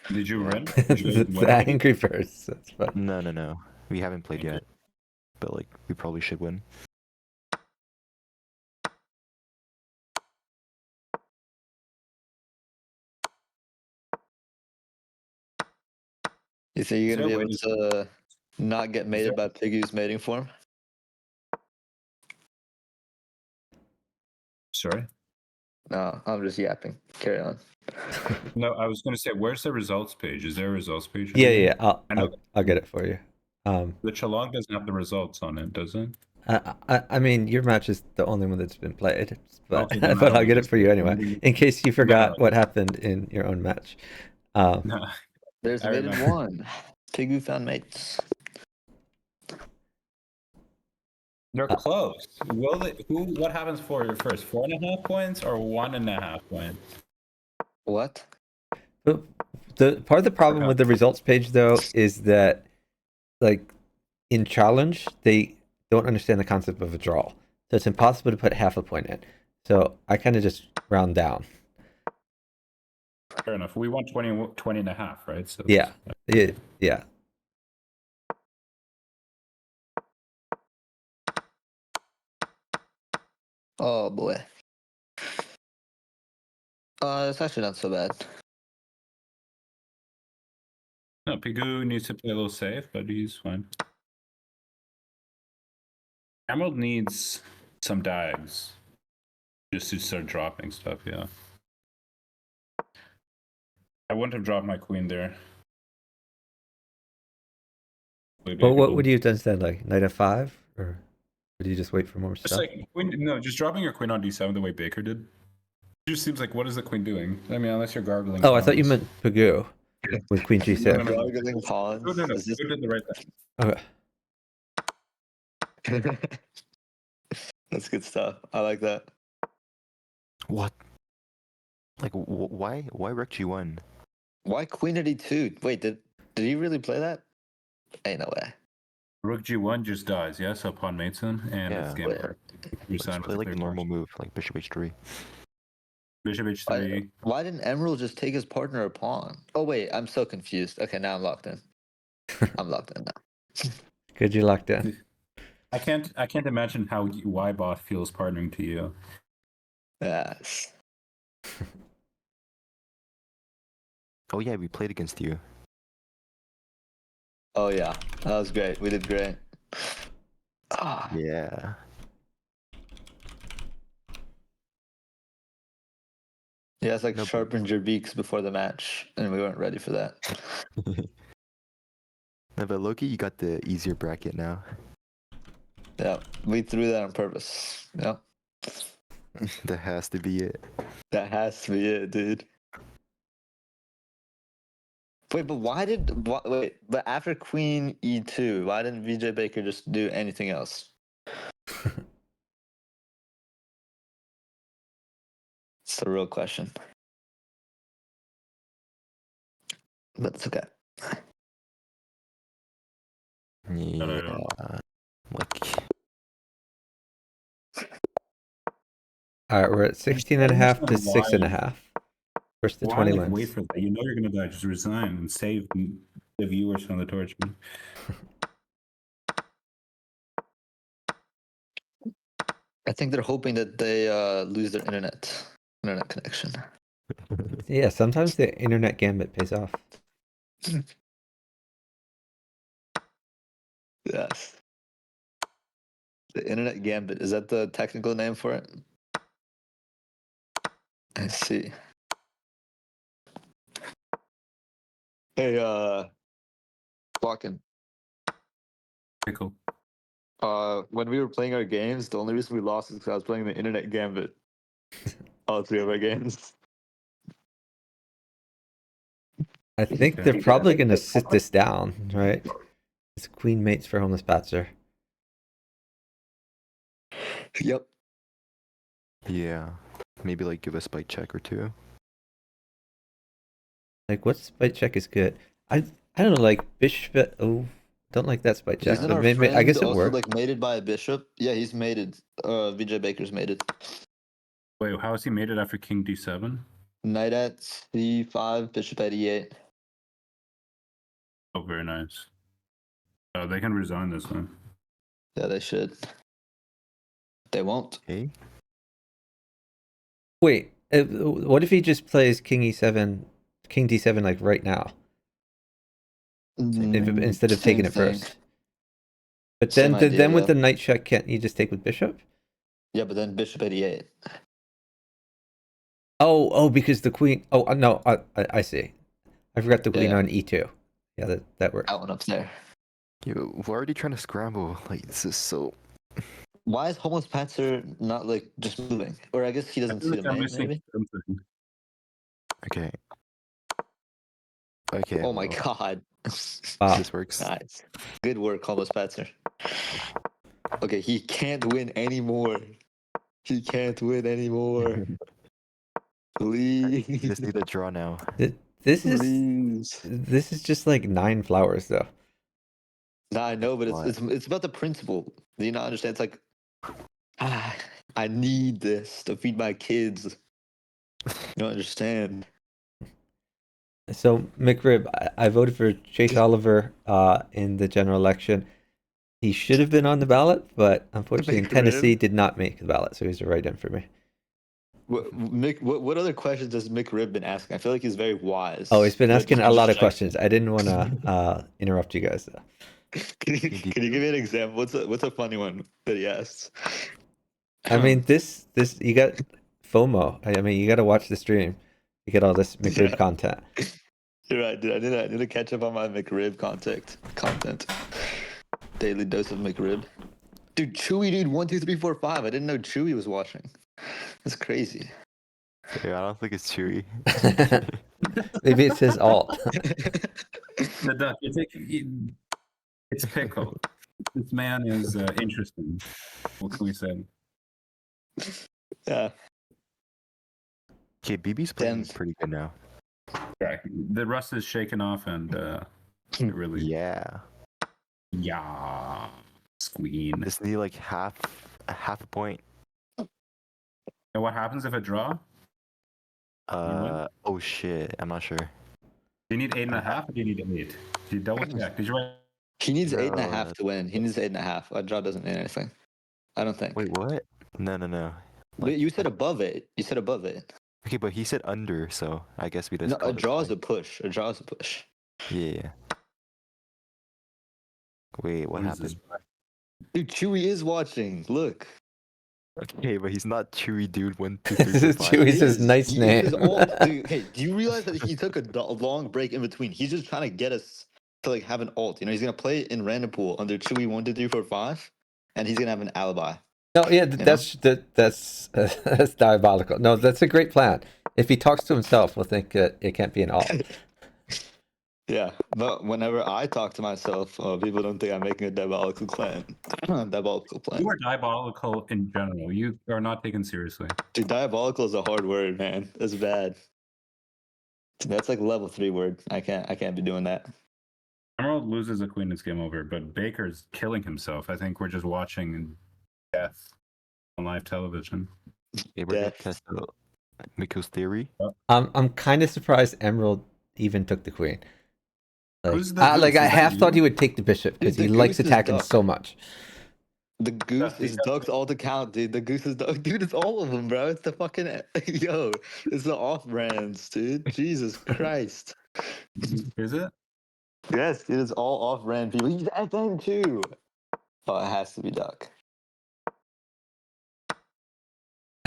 Did you win? Did you guys
The
win already?
Angry Birds. That's fun.
No. We haven't played yet. But like we probably should win.
You think you're
Is
gonna be
there a
able
way
to not get mated by Piggu's mating form?
Sorry.
No, I'm just yapping. Carry on.
No, I was going to say, where's the results page? Is there a results page?
Yeah.
I know.
I'll get it for you.
The Chalong doesn't have the results on it, does it?
I mean, your match is the only one that's been played, but
Okay, then I
but
don't
I'll
need
get
to
it for you
see it.
anyway, in case you forgot
no.
what happened in your own match.
No.
There's
I
mated
remember.
one. Piggu found mates.
They're close. Will they? What happens for you first? 4.5 points or 1.5 points?
What?
But the part of the problem with the results page though is that, like, in challenge they don't understand the concept of a draw, so it's impossible to put half a point in. So I kind of just round down.
Fair enough. We want 20.5, right? So
Yeah. Yeah.
Oh boy. It's actually not so bad.
No, Piggu needs to play a little safe, but he's fine. Emerald needs some dives just to start dropping stuff. Yeah. I wouldn't have dropped my queen there.
Well, what would you have done instead? Like knight f5, or would you just wait for more
Just
stuff?
like queen, no, just dropping your queen on d7 the way Baker did. It just seems like, what is the queen doing? I mean, unless you're gargling.
Oh, I thought you
pawns.
meant Piggu with queen g6.
No.
Gargling pawns.
No.
Is this-
You did the right thing.
Okay.
That's good stuff. I like that.
What? Like why rook g1?
Why queen at e2? Wait, did he really play that? Ain't no way.
Rook g1 just dies, yeah? So pawn mates him, and it's
Yeah.
game
Wait.
over.
Just play like the normal move, like bishop h3.
Bishop h3.
Why didn't Emerald just take his partner a pawn? Oh wait, I'm so confused. Okay, now I'm locked in. I'm locked in now.
Good, you locked in.
I can't imagine how Ybot feels partnering to you.
Yes.
Oh yeah, we played against you.
Oh yeah, that was great. We did great. Ah,
Yeah.
you guys like
No, but-
sharpened your beaks before the match, and we weren't ready for that.
No, but Loki, you got the easier bracket now.
Yeah, we threw that on purpose. Yeah,
That has to be it.
that has to be it, dude. Wait, but wait, but after Queen E2, why didn't vjbaker just do anything else? It's the real question. But it's okay.
Yeah. Like,
All right, we're at 16 and a half to 6.5. First to
Why
20
like wait
wins.
for that? You know you're gonna die. Just resign and save the viewers from the torch.
I think they're hoping that they lose their internet connection.
Yeah, sometimes the internet gambit pays off.
Yes. The internet gambit, is that the technical name for it? I see. Hey, Walken.
Pickle.
When we were playing our games, the only reason we lost is because I was playing the internet gambit. All three of our games.
I think they're probably going to sit this down, right? It's queen mates for homeless Patzer.
Yep.
yeah. Maybe like give a spike check or two.
Like, what spite check is good? I don't know, like bishop. Oh, don't like that spite check.
Isn't
But
our
maybe I
friend
guess it
also
works.
like mated by a bishop? Yeah, he's mated. vjbaker's mated.
Wait, how has he made it after King D7?
Knight at C5, bishop at E8.
Oh, very nice. They can resign this one.
Yeah, they should. They won't.
Okay.
Wait, what if he just plays King E7, King D7 like right now, instead of taking
Same
it
thing.
first? But
Same
then,
idea,
then with
yeah.
the knight check, can't you just take with bishop?
Yeah, but then bishop at E8.
Oh, because the queen. Oh no, I see. I forgot the queen
Yeah.
on E2. Yeah, that works.
That one up there.
Yo, we're already trying to scramble. Like, this is so.
Why is homeless Patzer not like just moving? Or I guess he
I
doesn't
feel
see
like
the
I'm
mate,
missing
maybe?
something.
Okay. Okay.
Oh my
well,
god.
Wow.
This works.
Nice. Good work, homeless Patzer. Okay, he can't win anymore. He can't win anymore.
You
Please.
just need a draw now.
This is
Please.
just like 9 flowers though.
Nah, I know, but
What?
it's about the principle. Do you not understand? It's like, I need this to feed my kids. You don't understand.
So McRib, I voted for Chase Oliver in the general election. He should have been on the ballot, but unfortunately in
McRib?
Tennessee did not make the ballot, so he's a write-in for me.
What other questions has McRib been asking? I feel like he's very wise.
Oh, he's been
Like,
asking
he
a lot
just
of
checks-
questions. I didn't want to interrupt you guys though.
Can you give me an example? What's a funny one that he asked?
I mean, this you got FOMO. I mean, you got to watch the stream. You get all this McRib
Yeah.
content.
You're right, dude. I need to catch up on my McRib content. Daily dose of McRib. Dude, Chewy, dude, 1, 2, 3, 4, 5. I didn't know Chewy was watching. That's crazy.
Yeah, I don't think it's chewy.
Maybe it's his alt.
The duck. It's pickle. This man is interesting. What can we say?
Yeah.
Okay, BB's playing
Ten.
pretty good now.
Yeah, the rust is shaken off, and it really,
Yeah.
yeah, queen.
Just need like half a point.
And what happens if a draw? win?
Oh shit, I'm not sure.
Do you need 8.5 or do you need 8? Did you double check? Did you write?
He needs
No,
8.5 to win. He needs 8.5. A draw doesn't mean anything. I don't think.
Wait, what? No.
Wait, you said above it. You said above it.
Okay, but he said under, so I guess we just
No,
call
a
it
draw is a
point.
push. A draw is a push.
Yeah. Wait, what
What is this?
happened?
Dude, Chewy is watching. Look.
Okay, but he's not Chewy, dude. 1, 2, 3, 4, 5.
Chewy's his nice
He
name.
is his alt. Dude, hey, do you realize that he took a long break in between? He's just trying to get us to like have an alt. You know, he's gonna play in random pool under Chewy 1, 2, 3, 4, 5. and he's gonna have an alibi.
No, yeah,
know?
that's diabolical. No, that's a great plan. If he talks to himself, we'll think it can't be an alt.
Yeah, but whenever I talk to myself, people don't think I'm making a diabolical plan. Diabolical plan.
You are diabolical in general. You are not taken seriously.
Dude, diabolical is a hard word, man. That's bad. That's like level 3 word. I can't be doing that.
Emerald loses a queen, it's game over. But Baker's killing himself. I think we're just watching death on live television.
Yeah, we're gonna
Death.
test out Miko's theory.
I'm kind of surprised Emerald even took the queen. Like,
Who's the
like
goose?
I
Is that
half thought
you?
he would take the bishop because
Dude,
he
the
likes
goose is
attacking
duck.
so much.
The goose
Dusty,
is ducks all to count, dude. The goose is duck. Dude, it's all of them, bro. It's the fucking yo. It's the off brands, dude. Jesus Christ.
Is it?
Yes, it is all off brand people. He's FM too. Oh, it has to be duck.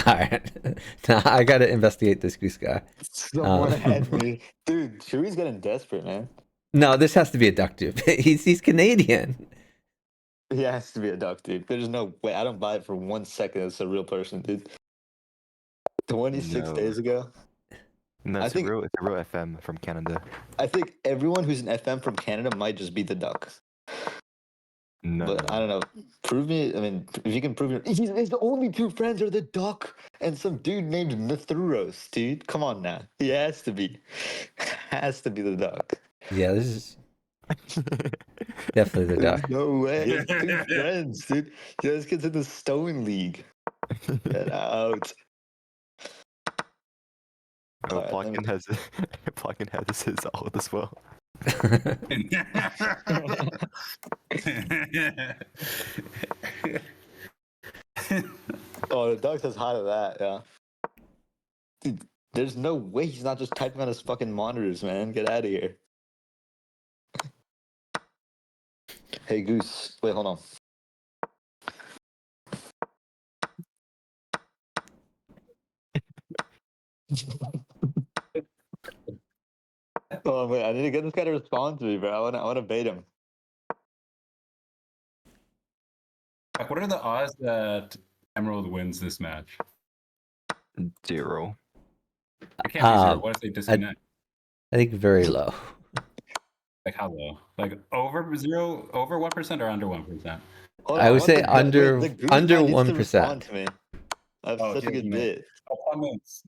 All right, now I got to investigate this goose guy.
Someone had me, dude. Chewy's getting desperate, man.
No, this has to be a duck dude. He's Canadian.
He has to be a duck, dude. There's no way. I don't buy it for 1 second. It's a real person, dude. 26
No.
days ago.
No,
I
it's
think-
a real FM from Canada.
I think everyone who's an FM from Canada might just be the duck.
No,
But
no,
I don't know. Prove me. I mean, if you can prove it, his only 2 friends are the duck and some dude named Mithruros, dude. Come on now. He has to be. Has to be the duck.
Yeah, this is definitely the
There's
duck.
no way. He has 2 friends, dude. Those kids in the Stone League. Get out.
Oh,
Alright, let me-
Plugin has Plugin has his alt as well.
Oh, the duck says hi to that, yeah. Dude, there's no way he's not just typing on his fucking monitors, man. Get out of here. Hey, Goose. Wait, hold on. Oh, wait, I need to get this guy to respond to me, bro. I wanna bait him.
What are the odds that Emerald wins this match?
0.
It can't be 0. What if they disconnect?
I think very low.
Like how low? Like over 0, over 1% or under 1%?
Hold
I
on,
would
want
say
the-
under-
wait, the Goose
under
guy needs to
1%.
respond to me. I have
Oh,
such a good
doesn't
bit.
Comments.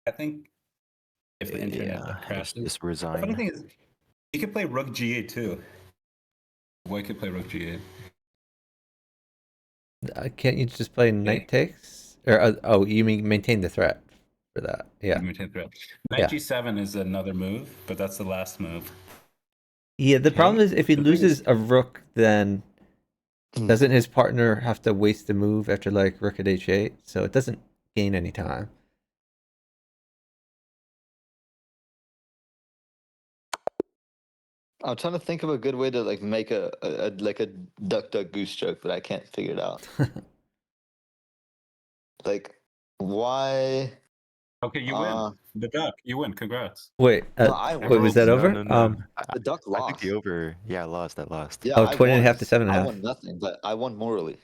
I think if the internet crashes.
Just
The funny
resign.
thing is, you could play Rook G8 too. Boy could play Rook G8.
Can't you just play knight takes? Or oh, you mean maintain the threat for that? Yeah.
Maintain threat. Knight
Yeah.
G7 is another move, but that's the last move.
Yeah. The problem is if he
The thing
loses a rook, then
Hmm.
doesn't his partner have to waste a move after like rook at h8? So it doesn't gain any time.
I'm trying to think of a good way to like make a like a duck goose joke, but I can't figure it out. Like, why?
Okay, you
Uh,
win. The duck, you win. Congrats.
Wait,
No, I
wait, was that
No,
over?
no, no.
The duck
I
lost.
think the over. Yeah, I lost. I lost.
Yeah,
Oh,
I
20 and a
won.
half to 7 and a
I
half.
won nothing, but I won morally.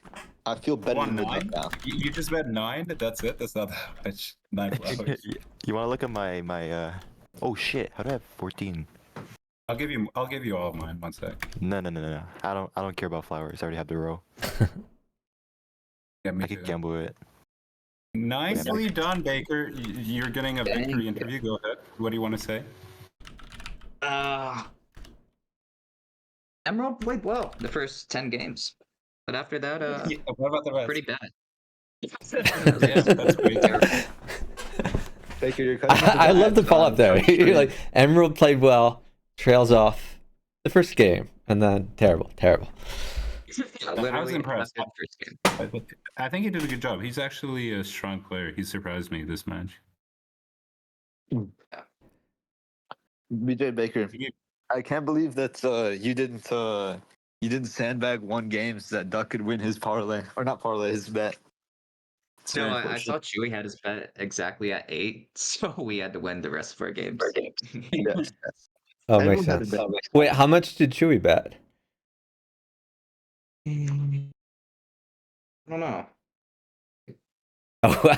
I feel better
Won
than the duck
9?
now.
You just bet 9? That's it? That's not that much. 9 flowers.
You want to look at my Oh shit! How do I have 14?
I'll give you all of mine. 1 sec.
No. I don't care about flowers. I already have the row.
Yeah, me
I could
too.
gamble it.
Nicely done, Baker. You're getting a
Thank
victory
you.
interview. Go ahead. What do you want to say?
Emerald played well the first 10 games, but after that,
Yeah, what about the rest?
pretty bad.
Yeah, that's great.
Terrible.
Baker, you're cutting into
I love the
ads
follow
on
up there.
stream.
You're like Emerald played well, trails off the first game, and then terrible.
Literally,
impressed.
that's the first game.
I think he did a good job. He's actually a strong player. He surprised me this match.
BJ Baker, I can't believe that you didn't sandbag 1 game so that Duck could win his parlay, or not parlay, his bet. It's
No,
very
I saw
unfortunate.
Chewy had his bet exactly at 8, so we had to win the rest of our games.
Yes.
Oh, makes
Everyone had
sense.
a bet.
Wait, how much did Chewy bet?
I don't know.
Oh,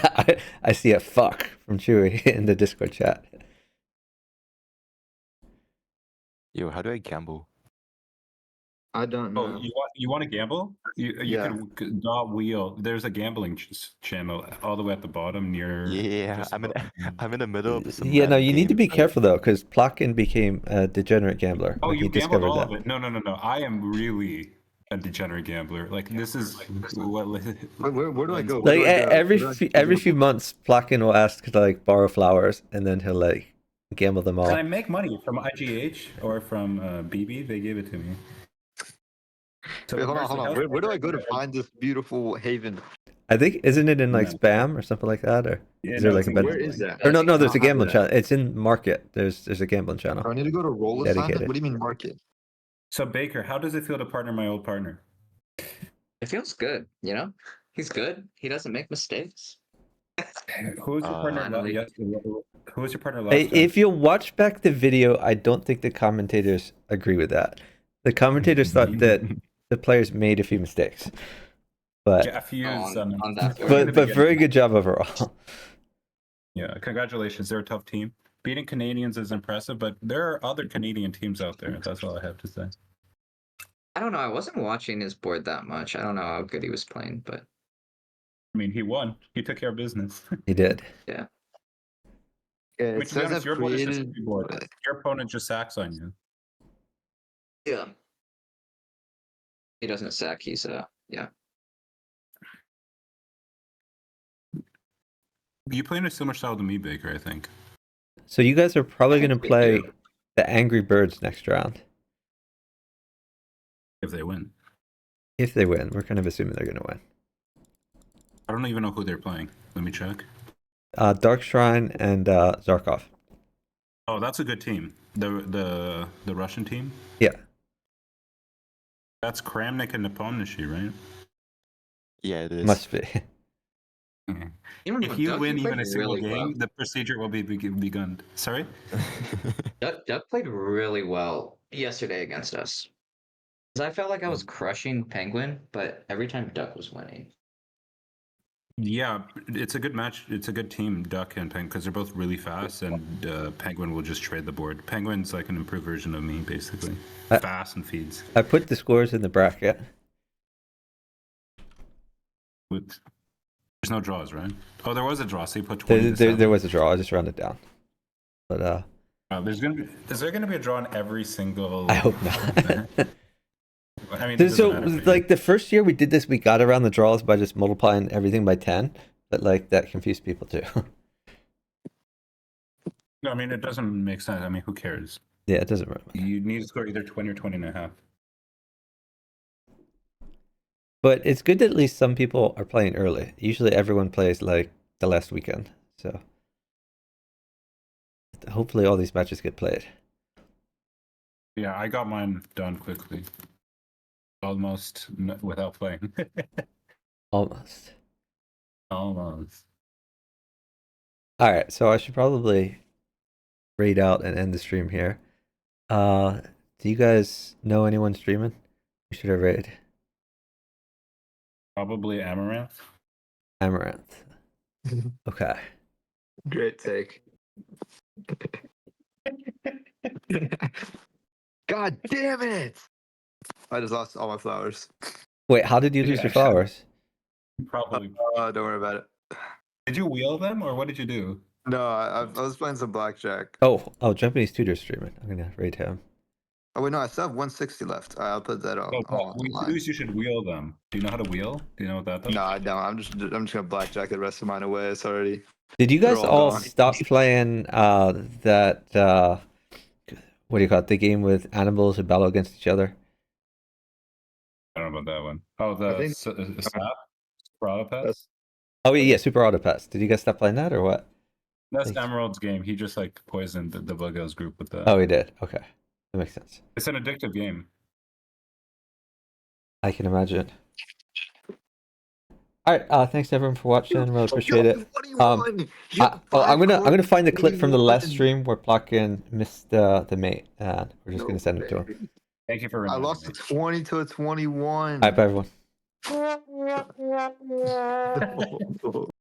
I see a fuck from Chewy in the Discord chat.
Yo, how do I gamble?
I don't
Oh,
know.
you want to gamble? You
Yeah.
can dot wheel. There's a gambling channel all the way at the bottom near.
Yeah,
just
I'm in
above-
I'm in the middle of some
Yeah, no,
random
you need to
game.
be careful though, because Plotkin became a degenerate gambler
Oh,
when
you
he
gambled
discovered
all
that.
of it? No. I am really a degenerate gambler. Like this is what.
Where do I go?
Like
Where do I go?
every
Where do I
few,
do
every
this?
few months, Plotkin will ask to like borrow flowers, and then he'll like gamble them all.
And I make money from IGH or from BB. They give it to me. So
Wait, hold on,
Mercy,
hold on.
how's
Where do I go to
Mercy?
find this beautiful haven?
I think isn't it in like
No.
spam or something like that, or
Yeah,
is there
no,
like
it's
a
in
better?
Where
gambling.
is that?
Or no, there's a
I'll have
gambling
that.
channel. It's in market. There's a gambling channel.
Do I need to go to roll assignment?
Dedicated.
What do you mean market?
So Baker, how does it feel to partner my old partner?
It feels good, you know? He's good. He doesn't make mistakes.
Who was your partner?
Finally.
Who was your partner last time?
If you watch back the video, I don't think the commentators agree with that. The commentators thought that the players made a few mistakes, but
Yeah, a few is,
on that
we're
part.
gonna
but
be
very
getting-
good job overall.
Yeah, congratulations. They're a tough team. Beating Canadians is impressive, but there are other Canadian teams out there. That's all I have to say.
I don't know. I wasn't watching his board that much. I don't know how good he was playing, but
I mean, he won. He took care of business.
He did.
Yeah,
I
it
mean, to be
says
honest,
I've
your board is just a
created.
free board. Your opponent just sacks on you.
yeah. He doesn't sack. He's yeah.
You play in a similar style to me, Baker, I think.
So you guys are probably
I think
going to
we
play
do.
the Angry Birds next round.
If they win.
If they win, we're kind of assuming they're going to win.
I don't even know who they're playing. Let me check.
Dark Shrine and Zarkov.
Oh, that's a good team. The Russian team?
Yeah.
That's Kramnik and Nepomniachtchi, right?
Yeah, it is.
Must be.
Even
If
with
you
Duck,
win
he
even
played
a single
really
game,
well.
the procedure will be begun. Sorry?
Duck played really well yesterday against us. 'Cause I felt like I was crushing Penguin, but every time Duck was winning.
Yeah, it's a good match. It's a good team, Duck and Penguin, because they're both really fast, and Penguin will just trade the board. Penguin's like an improved version of me, basically. Fast and feeds.
I put the scores in the bracket.
There's no draws, right? Oh, there was a draw, so you put 20 to 7.
There was a draw. I just rounded down. But
Is there gonna be a draw in every single?
I hope not.
I mean, it doesn't
So
matter for you.
like the first year we did this, we got around the draws by just multiplying everything by 10, but like that confused people too.
No, I mean, it doesn't make sense. I mean, who cares?
Yeah, it doesn't really matter.
You need to score either 20 or 20 and a half.
But it's good that at least some people are playing early. Usually everyone plays like the last weekend. So hopefully all these matches get played.
Yeah, I got mine done quickly. Almost without playing.
Almost.
Almost.
All right, so I should probably raid out and end the stream here. Do you guys know anyone streaming? We should have raid.
Probably Amaranth.
Amaranth. Okay.
Great take. God damn it! I just lost all my flowers.
Wait, how did you lose
Yeah,
your flowers?
Probably.
Don't worry about it.
Did you wheel them, or what did you do?
No, I was playing some blackjack.
Oh, Japanese Tutor streaming. I'm gonna raid him.
Oh wait, no, I still have 160 left. I'll put that on.
No, but when you
online.
lose, you should wheel them. Do you know how to wheel? Do you know what that does?
No, I don't. I'm just gonna blackjack the rest of mine away. It's already.
Did you guys
They're all
all
gone.
stop playing that what do you call it? The game with animals who battle against each other?
I don't know about that one. Oh,
I think-
Sap? Prada Pets?
That's-
Oh yeah, Super Auto Pets. Did you guys stop playing that or what?
That's
Thanks.
Emerald's game. He just like poisoned the Bugos group with that.
Oh, he did. Okay, that makes sense.
It's an addictive game.
I can imagine. All right. Thanks everyone for watching. Really appreciate it.
21.
I'm gonna find the clip from the last stream where Plotkin missed the mate, and we're just gonna send it to him.
Thank you for
I
reminding
lost
me.
a 20 to a 21.
All right, bye everyone.